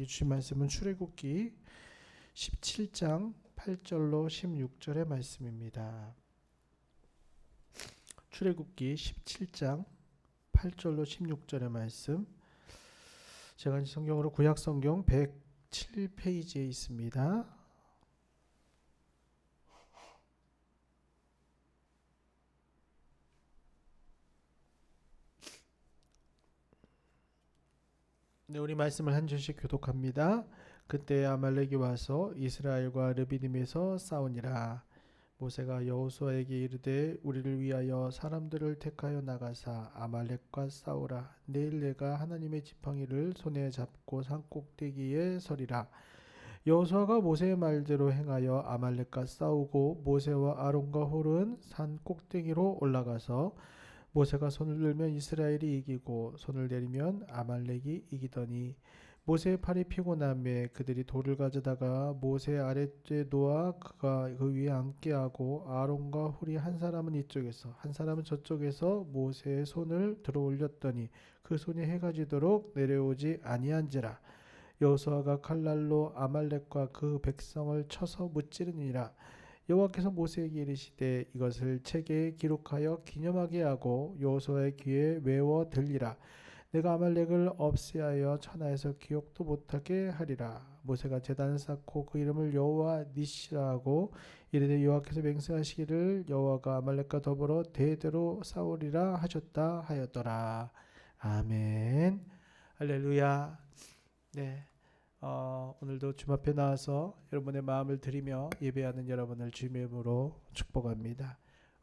우리에게 주신 말씀은 출애굽기 17장 8절로 16절의 말씀입니다. 출애굽기 17장 8절로 16절의 말씀, 제가 성경으로 구약성경 107페이지에 있습니다. 네, 우리 말씀을 한 절씩 교독합니다. 그때 아말렉이 와서 이스라엘과 르비딤에서 싸우니라. 모세가 여호수아에게 이르되 우리를 위하여 사람들을 택하여 나가사 아말렉과 싸우라. 내일 내가 하나님의 지팡이를 손에 잡고 산 꼭대기에 서리라. 여호수아가 모세의 말대로 행하여 아말렉과 싸우고 모세와 아론과 홀은 산 꼭대기로 올라가서 모세가 손을 들면 이스라엘이 이기고 손을 내리면 아말렉이 이기더니 모세의 팔이 피곤함에 그들이 돌을 가져다가 모세 아랫에 놓아 그가 그 위에 앉게 하고 아론과 홀이 한 사람은 이쪽에서 한 사람은 저쪽에서 모세의 손을 들어 올렸더니 그 손이 해가 지도록 내려오지 아니한지라. 여호수아가 칼날로 아말렉과 그 백성을 쳐서 무찌르니라. 여호와께서 모세에게 이르시되 이것을 책에 기록하여 기념하게 하고 여호수아의 귀에 외워 들리라. 내가 아말렉을 없애하여 천하에서 기억도 못하게 하리라. 모세가 제단을 쌓고 그 이름을 여호와 니시라 하고 이르되 여호와께서 맹세하시기를 여호와가 아말렉과 더불어 대대로 싸우리라 하셨다 하였더라. 아멘. 할렐루야. 네. 오늘도 주님 앞에 나와서 여러분의 마음을 드리며 예배하는 여러분을 주님의 이름으로 축복합니다.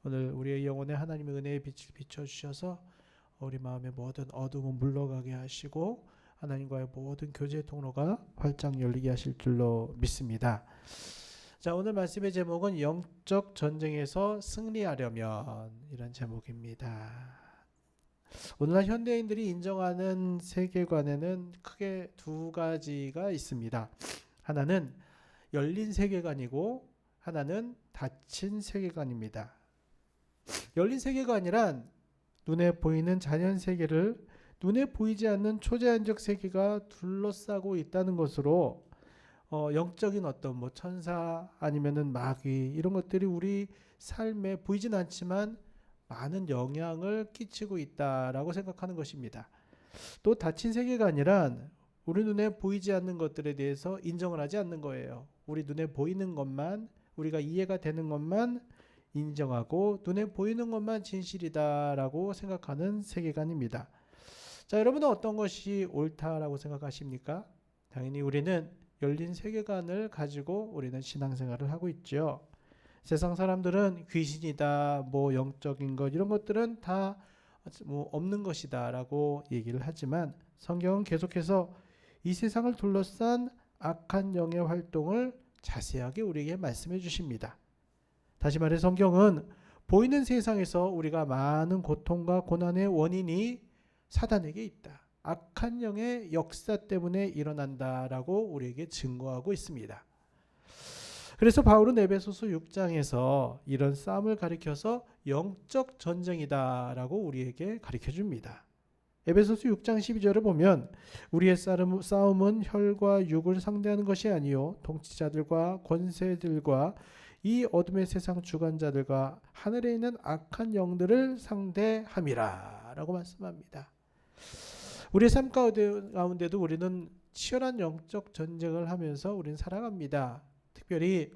오늘 우리의 영혼에 하나님의 은혜의 빛을 비춰주셔서 우리 마음의 모든 어둠은 물러가게 하시고 하나님과의 모든 교제의 통로가 활짝 열리게 하실 줄로 믿습니다. 자, 오늘 말씀의 제목은 영적 전쟁에서 승리하려면, 이런 제목입니다. 오늘날 현대인들이 인정하는 세계관에는 크게 두 가지가 있습니다. 하나는 열린 세계관이고 하나는 닫힌 세계관입니다. 열린 세계관이란 눈에 보이는 자연 세계를 눈에 보이지 않는 초자연적 세계가 둘러싸고 있다는 것으로 영적인 어떤 천사 아니면은 마귀 이런 것들이 우리 삶에 보이진 않지만 많은 영향을 끼치고 있다라고 생각하는 것입니다. 또 닫힌 세계관이란 우리 눈에 보이지 않는 것들에 대해서 인정을 하지 않는 거예요. 우리 눈에 보이는 것만, 우리가 이해가 되는 것만 인정하고 눈에 보이는 것만 진실이다라고 생각하는 세계관입니다. 자, 여러분은 어떤 것이 옳다라고 생각하십니까? 당연히 우리는 열린 세계관을 가지고 우리는 신앙생활을 하고 있죠. 세상 사람들은 귀신이다, 영적인 것 이런 것들은 다 없는 것이다라고 얘기를 하지만 성경은 계속해서 이 세상을 둘러싼 악한 영의 활동을 자세하게 우리에게 말씀해 주십니다. 다시 말해 성경은 보이는 세상에서 우리가 많은 고통과 고난의 원인이 사단에게 있다. 악한 영의 역사 때문에 일어난다라고 우리에게 증거하고 있습니다. 그래서 바울은 에베소서 6장에서 이런 싸움을 가리켜서 영적 전쟁이다라고 우리에게 가르쳐줍니다. 에베소서 6장 12절을 보면 우리의 싸움은 혈과 육을 상대하는 것이 아니요 통치자들과 권세들과 이 어둠의 세상 주관자들과 하늘에 있는 악한 영들을 상대함이라 라고 말씀합니다. 우리의 삶 가운데도 우리는 치열한 영적 전쟁을 하면서 우리는 살아갑니다. 특별히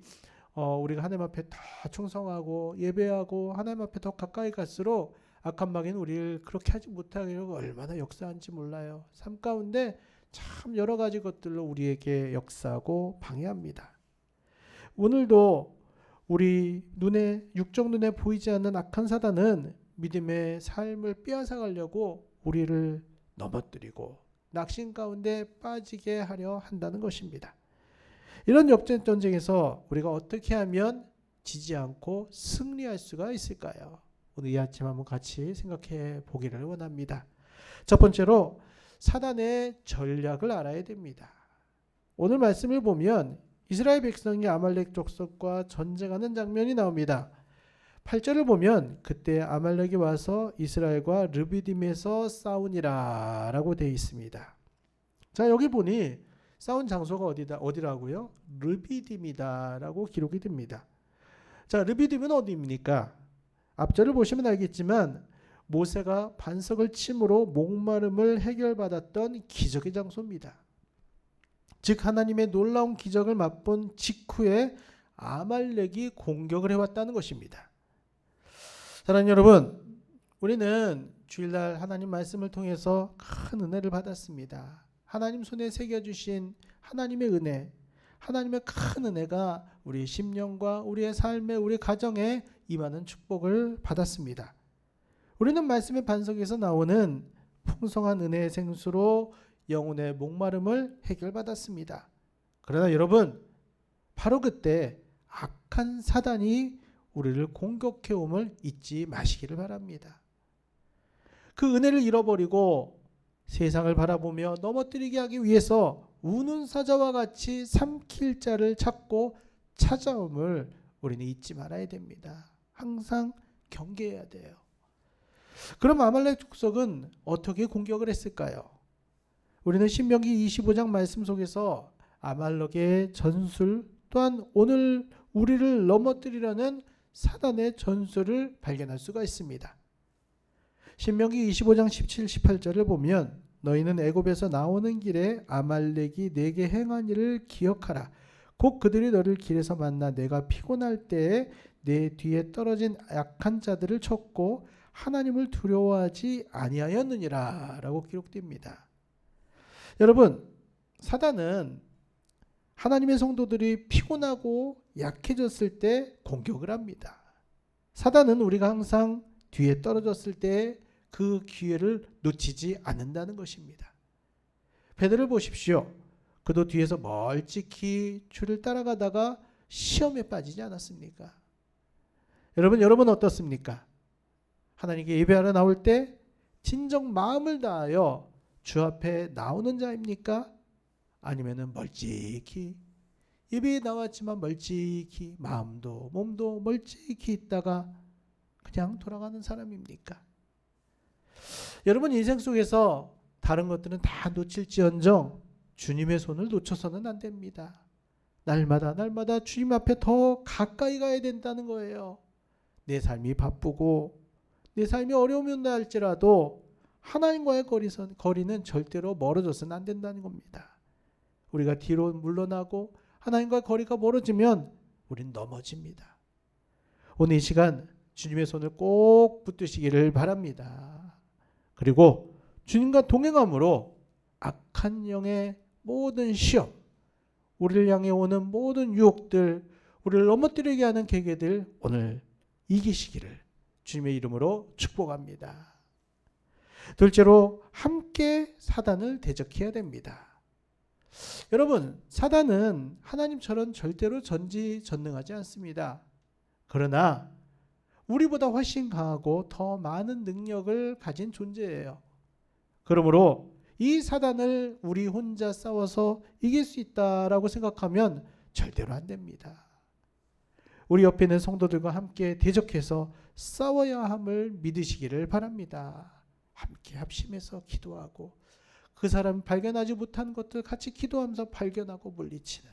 우리가 하나님 앞에 더 충성하고 예배하고 하나님 앞에 더 가까이 갈수록 악한 마귀는 우리를 그렇게 하지 못하게 하려고 얼마나 역사하는지 몰라요. 삶 가운데 참 여러 가지 것들로 우리에게 역사하고 방해합니다. 오늘도 우리 육적 눈에 보이지 않는 악한 사단은 믿음의 삶을 빼앗아가려고 우리를 넘어뜨리고 낙심 가운데 빠지게 하려 한다는 것입니다. 이런 역전 전쟁에서 우리가 어떻게 하면 지지 않고 승리할 수가 있을까요? 오늘 이 아침 한번 같이 생각해 보기를 원합니다. 첫 번째로 사단의 전략을 알아야 됩니다. 오늘 말씀을 보면 이스라엘 백성이 아말렉 족속과 전쟁하는 장면이 나옵니다. 8절을 보면 그때 아말렉이 와서 이스라엘과 르비딤에서 싸우니라 라고 되어 있습니다. 자, 여기 보니 싸운 장소가 어디라고요? 르비딤이다라고 기록이 됩니다. 자, 르비딤은 어디입니까? 앞절을 보시면 알겠지만 모세가 반석을 침으로 목마름을 해결받았던 기적의 장소입니다. 즉 하나님의 놀라운 기적을 맛본 직후에 아말렉이 공격을 해왔다는 것입니다. 사랑하는 여러분, 우리는 주일날 하나님 말씀을 통해서 큰 은혜를 받았습니다. 하나님 손에 새겨주신 하나님의 은혜, 하나님의 큰 은혜가 우리 심령과 우리의 삶에, 우리 가정에 임하는 축복을 받았습니다. 우리는 말씀의 반석에서 나오는 풍성한 은혜의 생수로 영혼의 목마름을 해결받았습니다. 그러나 여러분, 바로 그때 악한 사단이 우리를 공격해옴을 잊지 마시기를 바랍니다. 그 은혜를 잃어버리고 세상을 바라보며 넘어뜨리게 하기 위해서 우는 사자와 같이 삼킬 자를 찾고 찾아옴을 우리는 잊지 말아야 됩니다. 항상 경계해야 돼요. 그럼 아말렉 족속은 어떻게 공격을 했을까요? 우리는 신명기 25장 말씀 속에서 아말렉의 전술, 또한 오늘 우리를 넘어뜨리려는 사단의 전술을 발견할 수가 있습니다. 신명기 25장 17, 18절을 보면 너희는 애굽에서 나오는 길에 아말렉이 내게 행한 일을 기억하라. 곧 그들이 너를 길에서 만나 내가 피곤할 때에 내 뒤에 떨어진 약한 자들을 쳤고 하나님을 두려워하지 아니하였느니라 라고 기록됩니다. 여러분, 사단은 하나님의 성도들이 피곤하고 약해졌을 때 공격을 합니다. 사단은 우리가 항상 뒤에 떨어졌을 때 그 기회를 놓치지 않는다는 것입니다. 베드로를 보십시오. 그도 뒤에서 멀찍이 주를 따라가다가 시험에 빠지지 않았습니까? 여러분 어떻습니까? 하나님께 예배하러 나올 때 진정 마음을 다하여 주 앞에 나오는 자입니까? 아니면은 멀찍이 예배에 나왔지만 멀찍이 마음도 몸도 멀찍이 있다가 그냥 돌아가는 사람입니까? 여러분 인생 속에서 다른 것들은 다 놓칠지언정 주님의 손을 놓쳐서는 안 됩니다. 날마다 주님 앞에 더 가까이 가야 된다는 거예요. 내 삶이 바쁘고 내 삶이 어려움이 온다 할지라도 하나님과의 거리는 절대로 멀어져서는 안 된다는 겁니다. 우리가 뒤로 물러나고 하나님과 거리가 멀어지면 우린 넘어집니다. 오늘 이 시간 주님의 손을 꼭 붙드시기를 바랍니다. 그리고 주님과 동행함으로 악한 영의 모든 시험, 우리를 향해 오는 모든 유혹들, 우리를 넘어뜨리게 하는 계계들 오늘 이기시기를 주님의 이름으로 축복합니다. 둘째로 함께 사단을 대적해야 됩니다. 여러분, 사단은 하나님처럼 절대로 전지전능하지 않습니다. 그러나 우리보다 훨씬 강하고 더 많은 능력을 가진 존재예요. 그러므로 이 사단을 우리 혼자 싸워서 이길 수 있다라고 생각하면 절대로 안 됩니다. 우리 옆에 있는 성도들과 함께 대적해서 싸워야 함을 믿으시기를 바랍니다. 함께 합심해서 기도하고 그 사람이 발견하지 못한 것들 같이 기도하면서 발견하고 물리치는,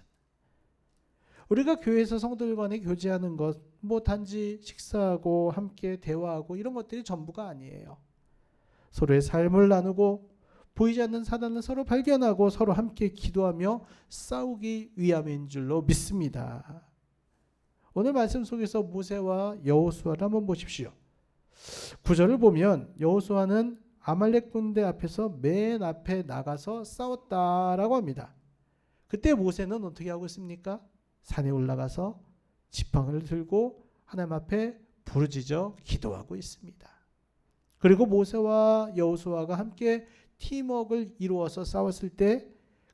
우리가 교회에서 성도들 간에 교제하는 것, 단지 식사하고 함께 대화하고 이런 것들이 전부가 아니에요. 서로의 삶을 나누고 보이지 않는 사단을 서로 발견하고 서로 함께 기도하며 싸우기 위함인 줄로 믿습니다. 오늘 말씀 속에서 모세와 여호수아를 한번 보십시오. 9절을 보면 여호수아는 아말렉 군대 앞에서 맨 앞에 나가서 싸웠다라고 합니다. 그때 모세는 어떻게 하고 있습니까? 산에 올라가서 지팡이를 들고 하나님 앞에 부르짖어 기도하고 있습니다. 그리고 모세와 여호수아가 함께 팀워크를 이루어서 싸웠을 때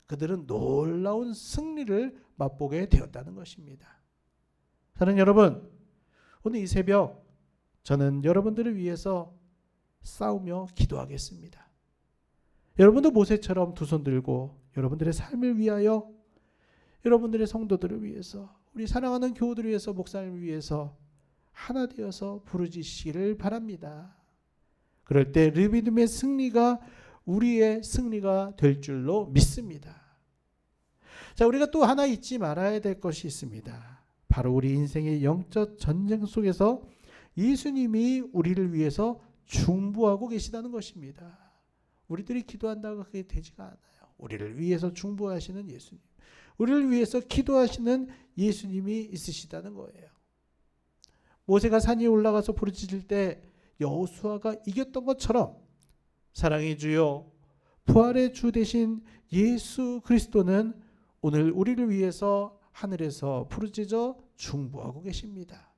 그들은 놀라운 승리를 맛보게 되었다는 것입니다. 사랑하는 여러분, 오늘 이 새벽 저는 여러분들을 위해서 싸우며 기도하겠습니다. 여러분도 모세처럼 두 손 들고 여러분들의 삶을 위하여, 여러분들의 성도들을 위해서, 우리 사랑하는 교우들을 위해서, 목사님을 위해서 하나 되어서 부르짖으시기를 바랍니다. 그럴 때 르비딤의 승리가 우리의 승리가 될 줄로 믿습니다. 자, 우리가 또 하나 잊지 말아야 될 것이 있습니다. 바로 우리 인생의 영적 전쟁 속에서 예수님이 우리를 위해서 중보하고 계시다는 것입니다. 우리들이 기도한다고 그게 되지가 않아요. 우리를 위해서 중보하시는 예수님, 우리를 위해서 기도하시는 예수님이 있으시다는 거예요. 모세가 산 위에 올라가서 부르짖을 때 여호수아가 이겼던 것처럼 사랑의 주여, 부활의 주 되신 예수 그리스도는 오늘 우리를 위해서 하늘에서 부르짖어 중보하고 계십니다.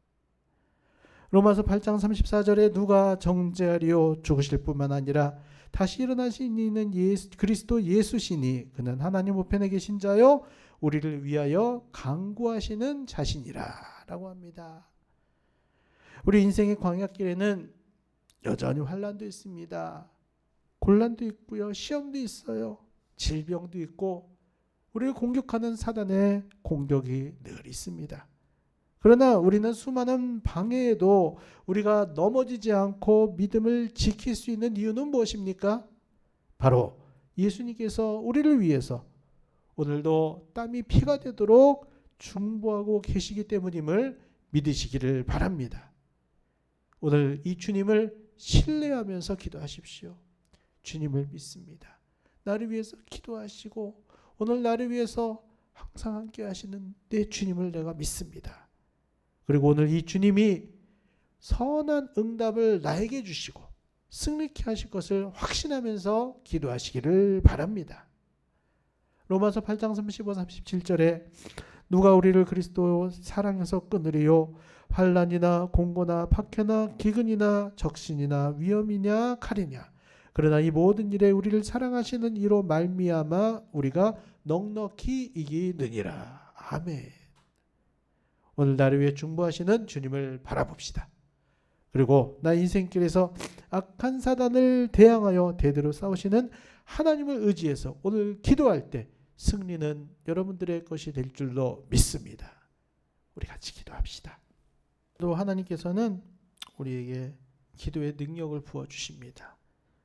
로마서 8장 34절에 누가 정죄하리요, 죽으실 뿐만 아니라 다시 일어나신 이는 그리스도 예수시니 그는 하나님 우편에 계신 자요 우리를 위하여 간구하시는 자신이라 라고 합니다. 우리 인생의 광야길에는 여전히 환난도 있습니다. 곤란도 있고요, 시험도 있어요, 질병도 있고 우리를 공격하는 사단의 공격이 늘 있습니다. 그러나 우리는 수많은 방해에도 우리가 넘어지지 않고 믿음을 지킬 수 있는 이유는 무엇입니까? 바로 예수님께서 우리를 위해서 오늘도 땀이 피가 되도록 중보하고 계시기 때문임을 믿으시기를 바랍니다. 오늘 이 주님을 신뢰하면서 기도하십시오. 주님을 믿습니다. 나를 위해서 기도하시고 오늘 나를 위해서 항상 함께 하시는 내 주님을 내가 믿습니다. 그리고 오늘 이 주님이 선한 응답을 나에게 주시고 승리케 하실 것을 확신하면서 기도하시기를 바랍니다. 로마서 8장 35, 37절에 누가 우리를 그리스도 사랑해서 끊으리요, 환난이나 공고나 박해나 기근이나 적신이나 위험이냐 칼이냐, 그러나 이 모든 일에 우리를 사랑하시는 이로 말미암아 우리가 넉넉히 이기느니라. 아멘. 오늘 나를 위해 중보하시는 주님을 바라봅시다. 그리고 나 인생길에서 악한 사단을 대항하여 대대로 싸우시는 하나님을 의지해서 오늘 기도할 때 승리는 여러분들의 것이 될 줄로 믿습니다. 우리 같이 기도합시다. 또 하나님께서는 우리에게 기도의 능력을 부어주십니다.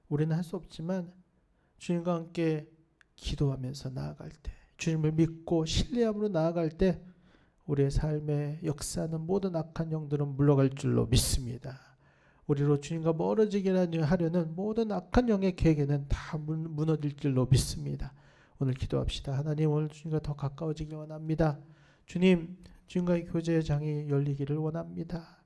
우리는 할 수 없지만 주님과 함께 기도하면서 나아갈 때, 주님을 믿고 신뢰함으로 나아갈 때 우리의 삶에 역사하는 모든 악한 영들은 물러갈 줄로 믿습니다. 우리로 주님과 멀어지게 하려는 모든 악한 영의 계획에는 다 무너질 줄로 믿습니다. 오늘 기도합시다. 하나님, 오늘 주님과 더 가까워지길 원합니다. 주님, 주님과의 교제의 장이 열리기를 원합니다.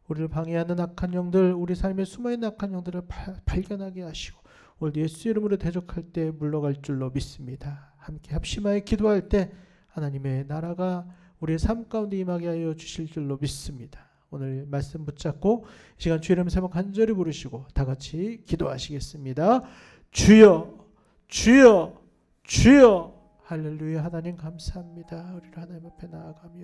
우리를 방해하는 악한 영들, 우리 삶에 숨어있는 악한 영들을 발견하게 하시고 오늘 예수 이름으로 대적할 때 물러갈 줄로 믿습니다. 함께 합심하여 기도할 때 하나님의 나라가 우리의 삶 가운데 임하게 하여 주실 줄로 믿습니다. 오늘 말씀 붙잡고 이 시간 주의 이름 세번 간절히 부르시고 다 같이 기도하시겠습니다. 주여, 주여, 주여. 할렐루야. 하나님 감사합니다. 우리를 하나님 앞에 나아가며